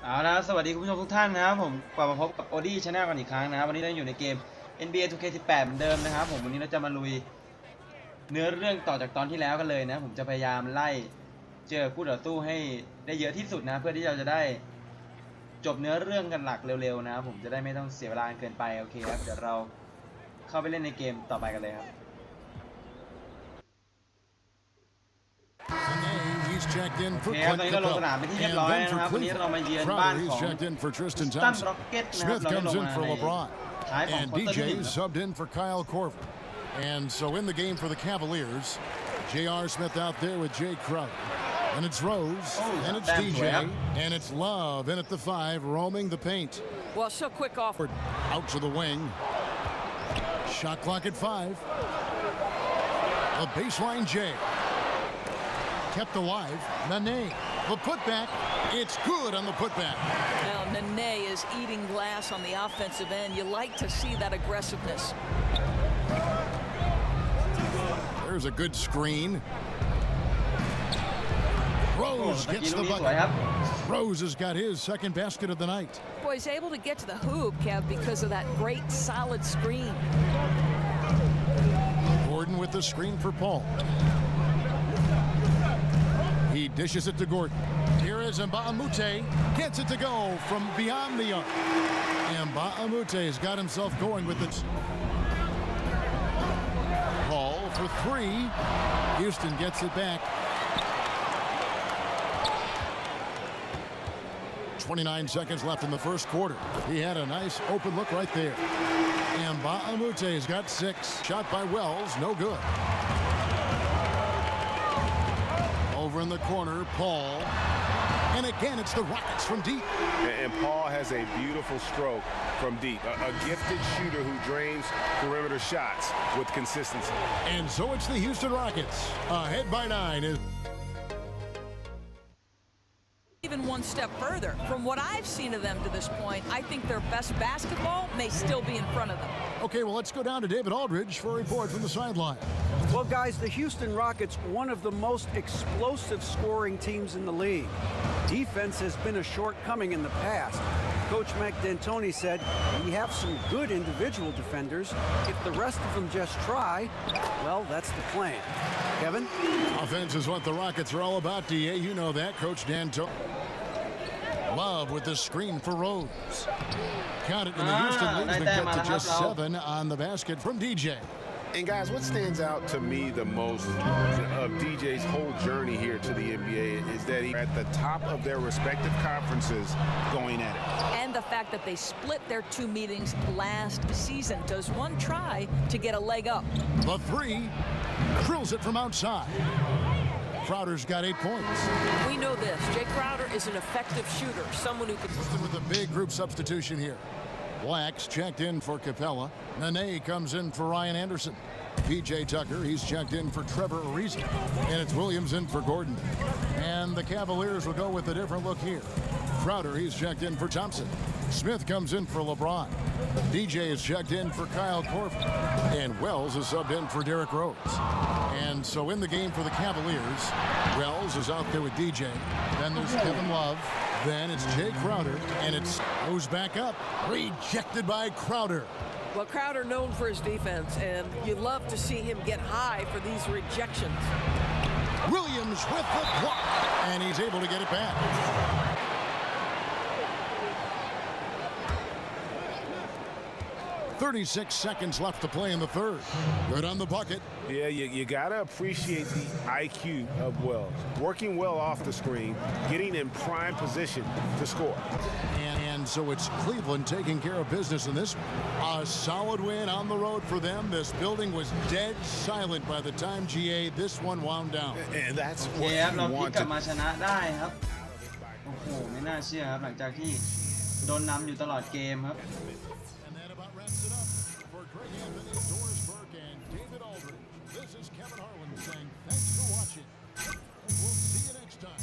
เอาละสวัสดีคุณผู้ชมทุกท่านนะครับผมกลับมาพบกับโอดี้ชาแนลกันอีกครั้งนะครับวันนี้เราอยู่ในเกม NBA2K18 เหมือนเดิมนะครับผมวันนี้เราจะมาลุยเนื้อเรื่องต่อจากตอนที่แล้วกันเลยนะผมจะพยายามไล่เจอคู่ต่อสู้ให้ได้เยอะที่สุดนะเพื่อที่เราจะได้จบเนื้อเรื่องกันหลักเร็วๆนะครับผมจะได้ไม่ต้องเสียเวลาเกินไปโอเคครับเดี๋ยวเราเข้าไปเล่นในเกมต่อไปกันเลยครับโอเคครับตอนนี้เราลงสนามเป็นที่เรียบร้อยนะครับวันนี้เรามาเยือนบ้านของตันร็อกเก็ตนะครับเราได้ลงมาในท้ายของควอเตอร์ที่ 1 subbed in for Kyle Korver. And so in the game for the Cavaliers, J.R. Smith out there with Jay Crowder. And it's Rose, and it's DJ, and it's Love in at the 5, roaming the paint. Well, so quick off. Out to the wing. Shot clock at 5. The baseline J. Kept alive. Nene. The putback. It's good on the putback. Now, Nene is eating glass on the offensive end. You like to see that aggressiveness. There's a good screen. Rose gets the bucket. Rose has got his second basket of the night. Boy, he's able to get to the hoop, Kev, because of that great solid screen. Gordon with the screen for Paul. He dishes it to Gordon. Here is Mbamute. Gets it to go from beyond the arc. Mbamute has got himself going with it. Paul for 3. Houston gets it back. 29 seconds left in the first quarter. He had a nice open look right there. Mbamute has got 6. Shot by Wells, no good. Over in the corner, Paul. And again, it's the Rockets from deep. And Paul has a beautiful stroke from deep. A gifted shooter who drains perimeter shots with consistency. And so it's the Houston Rockets. Ahead by 9. Even one step further. From what I've seen of them to this point, I think their best basketball may still be in front of them. Okay, well, let's go down to David Aldridge for a report from the sideline. Well, guys, the Houston Rockets, one of the most explosive scoring teams in the league. Defense has been a shortcoming in the past. Coach Mike D'Antoni said, we have some good individual defenders. If the rest of them just try, well, that's the plan. Kevin? Offense is what the Rockets are all about, D.A. You know that, Coach D'Antoni. Love with the screen for Rose. Count it, and the Houston leads the cut to just 7 on the basket from DJ. And guys, what stands out to me the most of DJ's whole journey here to the NBA is that he's at the top of their respective conferences going at it. And the fact that they split their 2 meetings last season. Does one try to get a leg up? The 3 drills it from outside. Crowder's got 8 points. We know this. Jay Crowder is an effective shooter, someone who can... With a big group substitution here. Blacks checked in for Capella. Nene comes in for Ryan Anderson. P.J. Tucker, he's checked in for Trevor Ariza. And it's Williams in for Gordon. And the Cavaliers will go with a different look here. Crowder, he's checked in for Thompson. Smith comes in for LeBron. DJ is checked in for Kyle Korver. And Wells is subbed in for Derrick Rose. And so in the game for the Cavaliers, Wells is out there with DJ. Then there's Kevin Love. Then it's Jay Crowder, and it's goes back up. Rejected by Crowder. Well, Crowder known for his defense, and you love to see him get high for these rejections. Williams with the block, and he's able to get it back. "36 seconds left to play in the third. Good on the bucket. Yeah, you got to appreciate the IQ of Wells. Working well off the screen, getting in prime position to score. And so it's Cleveland taking care of business in this one. A solid win on the road for them. This building was dead silent by the time GA this one wound down. And that's what เรา you พลิก want กลับ to มาชนะได้ครับโอ้โหไม่น่าเชื่อครับหลังจากที่โดนนำอยู่ตลอดเกมครับ And that about wraps it up for Greg Anthony, Doris Burke, and David Aldridge. This is Kevin Harlan saying thanks for watching, and we'll see you next time.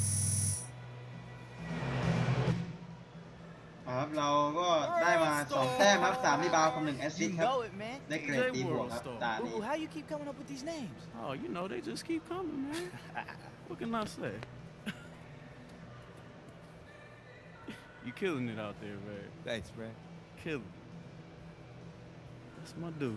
ครับเราก็ได้มา2 แต้มครับ3 รีบาวด์กับ1 แอสซิสต์ครับ ได้เกรดดีบวกครับตานี้ How you keep coming up with these names? Oh, you know, they just keep coming, man. What can I say? You killing it out there, man. Thanks, man. Killing. That's my dude.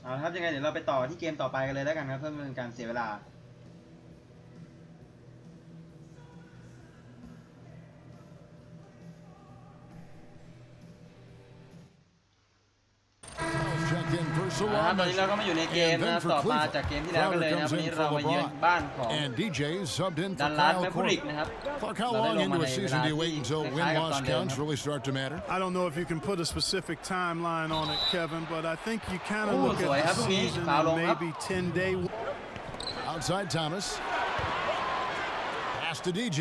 เอาละครับยังไงเดี๋ยวเราไปต่อที่เกมต่อไปกันเลยแล้วกันครับเพื่อไม่เป็นการเสียเวลา Checked in for ครับตอนนี้เราก็มาอยู่ในเกม and นะ then for ต่อมา Cleveland. จากเกมที่แล้วกันเลยนะ Crowder วัน comes นี้ in เรา for มาเยือน LeBron. บ้านของ And DJ subbed in ดั for นลัส Kyle แมฟริก Korver. นะครับ Clark, how เราได้ long ลงมา into ใน a เว season ลา do ที่ you wait until คล้ายๆกับต win-loss อนเดิม counts ครับ really start to matter? I don't know if you can put a specific timeline on it, Kevin, but I think you kind of Ooh, look สวย at ครับ the ตรงนี้ season ฟาวล์ลง and ครับ maybe 10-day. Outside Thomas. Pass to DJ.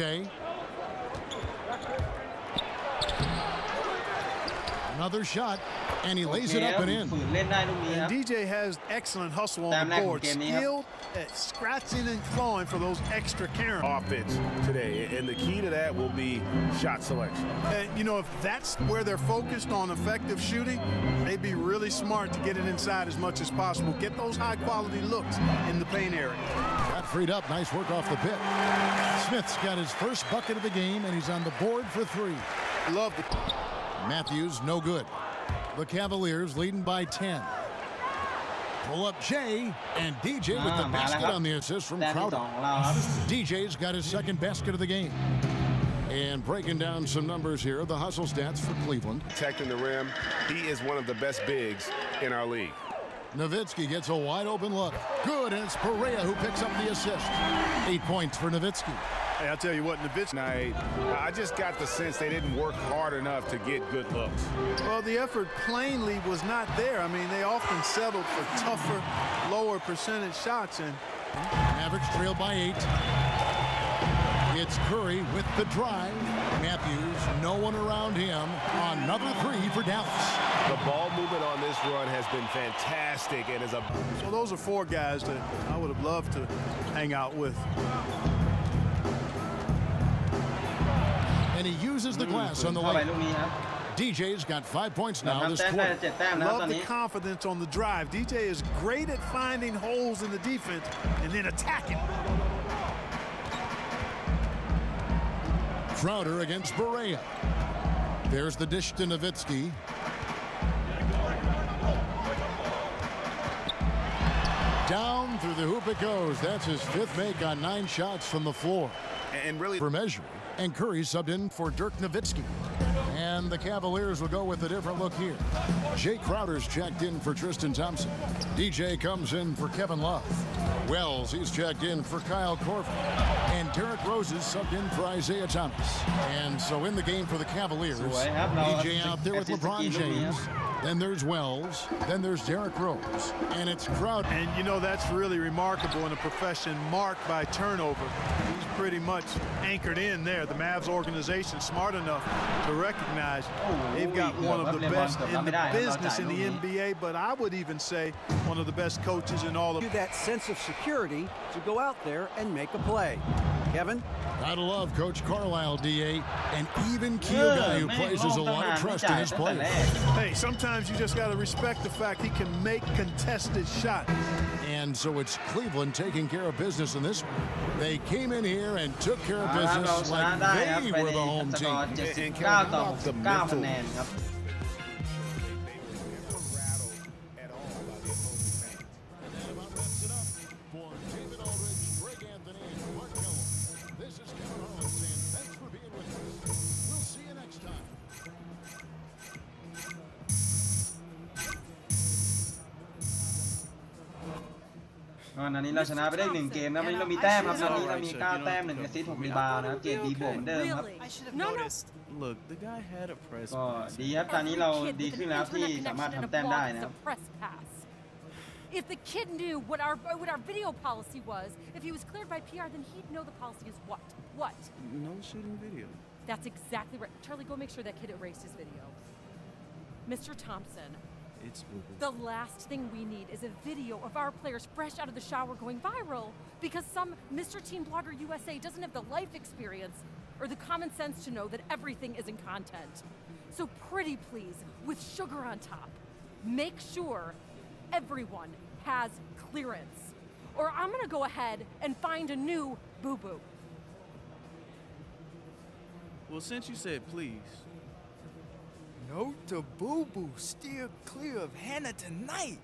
Another shot, and he lays it up and in. ฝืนเล่นได้ลูกนี้ค And รับ DJ has excellent hustle on แต้ม the แรกของ board, เกมนี้ครับ skilled at scratching and clawing for those extra carries. Offense today, and the key to that will be shot selection. And, you know, if that's where they're focused on effective shooting, they'd be really smart to get it inside as much as possible. Get those high-quality looks in the paint area. Got freed up. Nice work off the pit. Smith's got his first bucket of the game, and he's on the board for 3. Love the Matthews, no good. The Cavaliers leading by 10. Pull up Jay, and DJ with the มาแล้ว basket ครับ on the assist from แต้มที่ Crowder. 2ของเราครับ DJ's got his second basket of the game. And breaking down some numbers here, the hustle stats for Cleveland. Protecting the rim, he is one of the best bigs in our league. Nowitzki gets a wide open look. Good, and it's Perea who picks up the assist. 8 points for Nowitzki. Hey, I'll tell you what, Nowitzki. Tonight, I just got the sense they didn't work hard enough to get good looks. Well, the effort plainly was not there. I mean, they often settled for tougher, lower percentage shots. And Mavericks trail by 8. It's Curry with the drive. Matthews, no one around him. Another 3 for Dallas. The ball movement on this run has been fantastic and is a... so those are 4 guys that I would have loved to hang out with. And he uses the glass on the เข้าไป lane. ลูกนี้ครับ DJ's got 5 points now ทำ this แต้มได้ quarter. 7 แต้มนะครับตอน Love นี้ the confidence on the drive. DJ is great at finding holes in the defense and then attacking. Crowder against Berea. There's the dish to Nowitzki. Down through the hoop it goes. That's his 5th make on 9 shots from the floor. And really... For measure. And Curry subbed in for Dirk Nowitzki. And the Cavaliers will go with a different look here. Jay Crowder's checked in for Tristan Thompson. DJ comes in for Kevin Love. Wells, he's checked in for Kyle Korver. And Derrick Rose is subbed in for Isaiah Thomas. And so in the game for the Cavaliers, สวยครับเรา DJ out there with แอสซิสต์ LeBron สกรีนลูกนี้ครับ James. Then there's Wells. Then there's Derrick Rose. And it's Crowder. And you know, that's really remarkable in a profession marked by turnover. He's pretty much anchored in there. The Mavs organization smart enough to recognize they've got one of the best in the business in the NBA, but I would even say one of the best coaches in all of That sense of security to go out there and make a play. Kevin? Gotta love Coach Carlisle, DA. An even keel guy who places a lot of trust in his players. Hey, sometimes you just got to respect the fact he can make contested shots. And so it's Cleveland taking care of business in this one. They came in here and took care of business like they were the home สกอ team. ร์79 ต่อ 69 คะแนนครับ For David Aldridge, Greg Anthony, and Mark Miller, this is Kevin Harlan saying thanks for being with us. We'll see you next time. นัดนี้เราชนะไปได้1 เกมนะวันนี้เรามีแต้มครับนัดนี้เรามี 9 แต้ม 1 แอสซิสต์ 6 รีบาวด์นะครับเกรดดีบวกเหมือนเดิมครับ I should have noticed. Look, the guy had a press ก็ pass. ดีครับตอนนี้เราดีขึ้นแล้วที่สามารถทำแต้มได้นะครับ If the kid knew what our video policy was, if he was cleared by PR, then he'd know the policy is what? What? No shooting video. That's exactly right. Charlie, go make sure that kid erased his video. Mr. Thompson, It's boo-boo. the last thing we need is a video of our players fresh out of the shower going viral because some Mr. Teen Blogger USA doesn't have the life experience or the common sense to know that everything isn't content. So pretty please, with sugar on top, make sure everyone has clearance. Or I'm gonna go ahead and find a new boo-boo. Well, since you said please. Note to Boo-Boo, steer clear of Hannah tonight.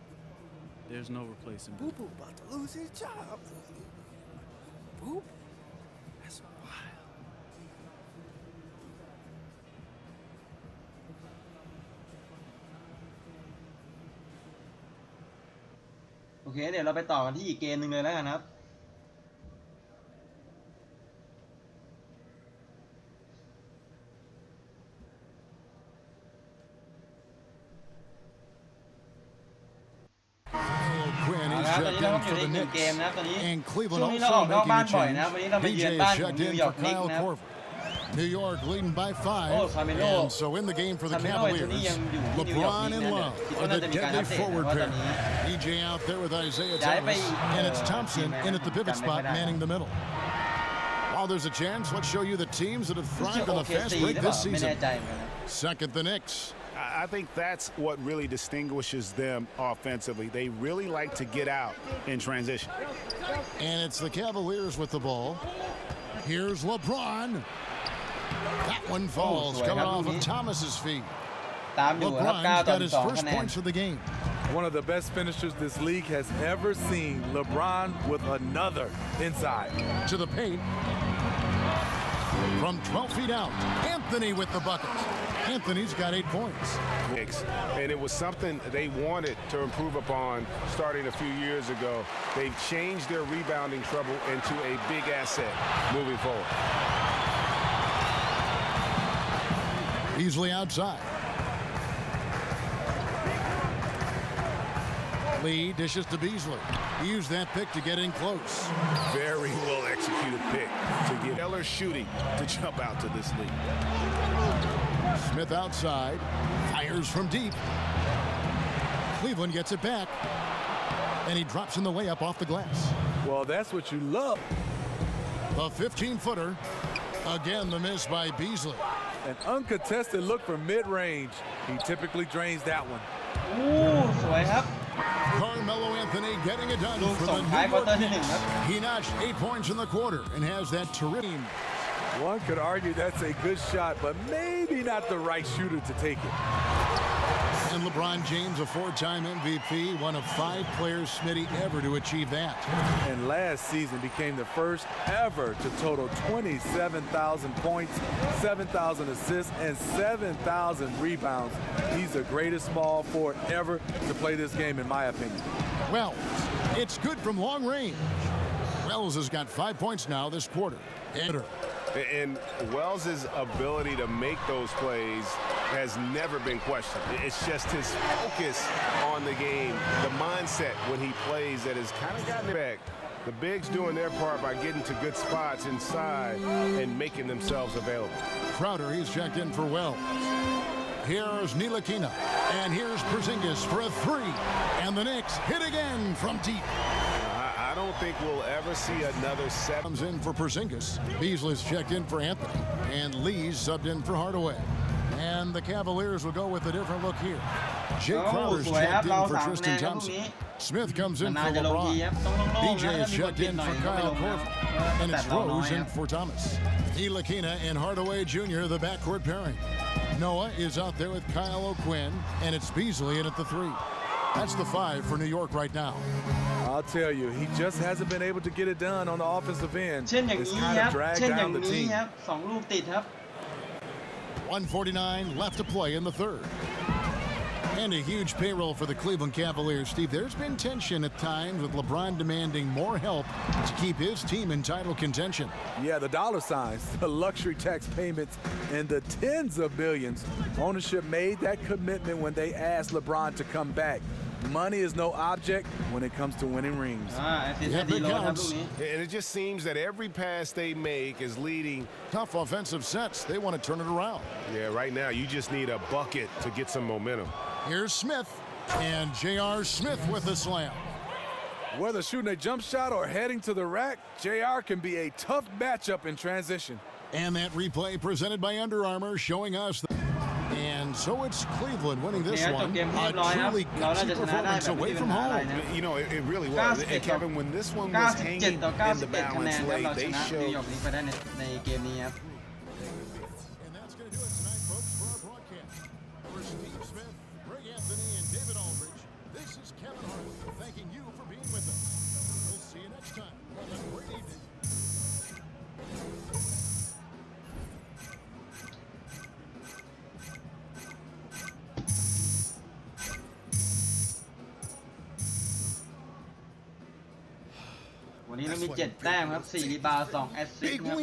There's no replacing Boo-Boo about to lose his job. Boo-Boo? That's wild. โอเคเดี๋ยวเราไปต่อกันที่อีกเกมหนึ่งเลยแล้วกันครับตอนนี้เราก็อยู่ในอีกหนึ่งเกมนะครับตอนนี้ช่วงนี้เราออกนอกบ้านบ่อยนะครับวันนี้เราไปเยือนบ้านของนิวยอร์กนิกส์นะครับ New York leading by 5. Oh, Carmelo. And so in the game for the Carmelo Cavaliers, LeBron in love with a deadly forward pair. DJ out there with Isaiah Thomas, and it's Thompson in at the pivot spot, manning the middle. While there's a chance, let's show you the teams that have thrived on the fast break this season. Second, the Knicks. I think that's what really distinguishes them offensively. They really like to get out in transition. And it's the Cavaliers with the ball. Here's LeBron. That one falls coming off of Thomas's feet. LeBron got his first points of the game. One of the best finishers this league has ever seen. LeBron with another inside. To the paint. From 12 feet out, Anthony with the bucket. Anthony's got 8 points. And it was something they wanted to improve upon starting a few years ago. They've changed their rebounding trouble into a big asset moving forward. Beasley outside. Lee dishes to Beasley. He used that pick to get in close. Very well executed pick to give Eller shooting to jump out to this lead. Smith outside. Fires from deep. Cleveland gets it back. And he drops in the layup off the glass. Well, that's what you love. A 15-footer. Again, the miss by Beasley. An uncontested look from mid-range. He typically drains that one. สวยครับ Carmelo Anthony getting it done for the New York Knicks. He notched 8 points in the quarter and has that terrific. One could argue that's a good shot, but maybe not the right shooter to take it. And LeBron James, a 4-time MVP, one of 5 players, Smitty, ever to achieve that. And last season became the first ever to total 27,000 points, 7,000 assists, and 7,000 rebounds. He's the greatest small forward ever to play this game, in my opinion. Well, it's good from long range. Wells has got 5 points now this quarter. And Wells' ability to make those plays has never been questioned. It's just his focus on the game, the mindset when he plays that has kind of gotten it back. The bigs doing their part by getting to good spots inside and making themselves available. Crowder, he's checked in for Wells. Here's Ntilikina, and here's Porzingis for a 3. And the Knicks hit again from deep. I don't think we'll ever see another 7. Comes in for Porzingis. Beasley's checked in for Anthony. And Lee's subbed in for Hardaway. And the Cavaliers will go with a different look here. Jay Crowder's checked in for Tristan Thompson. Smith comes in for LeBron. DJ is checked in for Kyle Korver. And it's Rose in for Thomas. Ntilikina and Hardaway Jr., the backcourt pairing. Noah is out there with Kyle O'Quinn. And it's Beasley in at the 3. That's the 5 for New York right now. I'll tell you, he just hasn't been able to get it done on the offensive end. เช่นอย่าง It's นี้ kind ครั of บ dragged เช่นอย่าง down the นี้ team. ครับ2 ลูกติดครับ 1:49 left to play in the 3rd. And a huge payroll for the Cleveland Cavaliers. Steve, there's been tension at times with LeBron demanding more help to keep his team in title contention. Yeah, the dollar signs, the luxury tax payments, and the tens of millions. Ownership made that commitment when they asked LeBron to come back. Money is no object when it comes to winning rings. And it just seems that every pass they make is leading. Tough offensive sets. They want to turn it around. Yeah, right now you just need a bucket to get some momentum. Here's Smith, and J.R. Smith with the slam. Whether shooting a jump shot or heading to the rack, J.R. can be a tough matchup in transition. And that replay presented by Under Armour showing us and And so it's Cleveland winning this จบ one. เกมเรีย A บร้อยครับ truly เราน่า gutsy จะชนะได้ performance แบบไม่ away มีปัญ from หาอะไร home. นะ You know, it really was. And Kevin, when this one was hanging 97 ต่อ in the 91 คะแน balance นครับ late, เราช they นะนิวยอร์ showed กนิกไปได้ในเกมนี้ครับ And that's going to do it tonight, folks, for our broadcast. For Steve Smith, Greg Anthony, and David Aldridge, this is Kevin Harlan thanking you for being with us. We'll see you next time. Have a great evening. วันนี้เรามี 7 แต้มครับ 4 รีบาวด์ 2 แอสซิสต์ครับ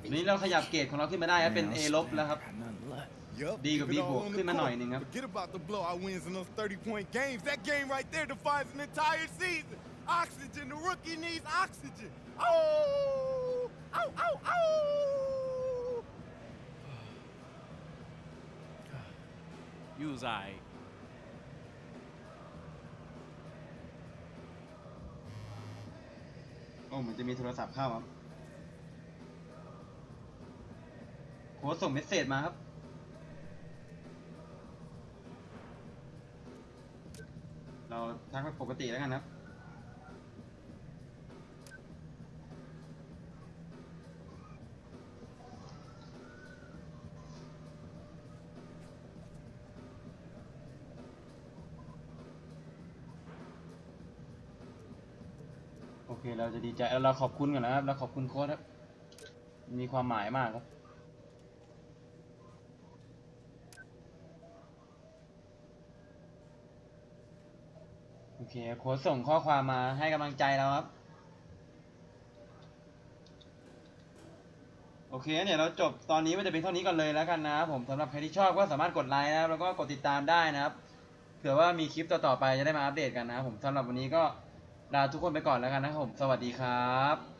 วันนี้เราขยับเกรดของเราขึ้นมาได้ครับเป็น A ลบแล้วครับ ดีกว่า B บวกขึ้นมาหน่อยหนึ่งครับ Forget about the blowout wins in those 30-point games. That game right there defines an entire season. Oxygen. The rookie needs oxygen. Oh! Ow, ow, ow! You was alright. โอ้เหมือนจะมีโทรศัพท์เข้าครับโค้ชส่งเมสเสจมาครับเราทักไปปกติแล้วกันครับโอเคเราจะดีใจเราขอบคุณก่อนนะครับเราขอบคุณโค้ชครับมีความหมายมากครับโอเคโค้ชส่งข้อความมาให้กำลังใจเราครับโอเคเนี่ยเราจบตอนนี้มันจะเป็นเท่านี้ก่อนเลยแล้วกันนะครับผมสำหรับใครที่ชอบก็สามารถกดไลค์นะครับแล้วก็กดติดตามได้นะครับเผื่อว่ามีคลิปต่อๆไปจะได้มาอัปเดตกันนะครับผมสำหรับวันนี้ก็ลาทุกคนไปก่อนแล้วกันนะครับผมสวัสดีครับ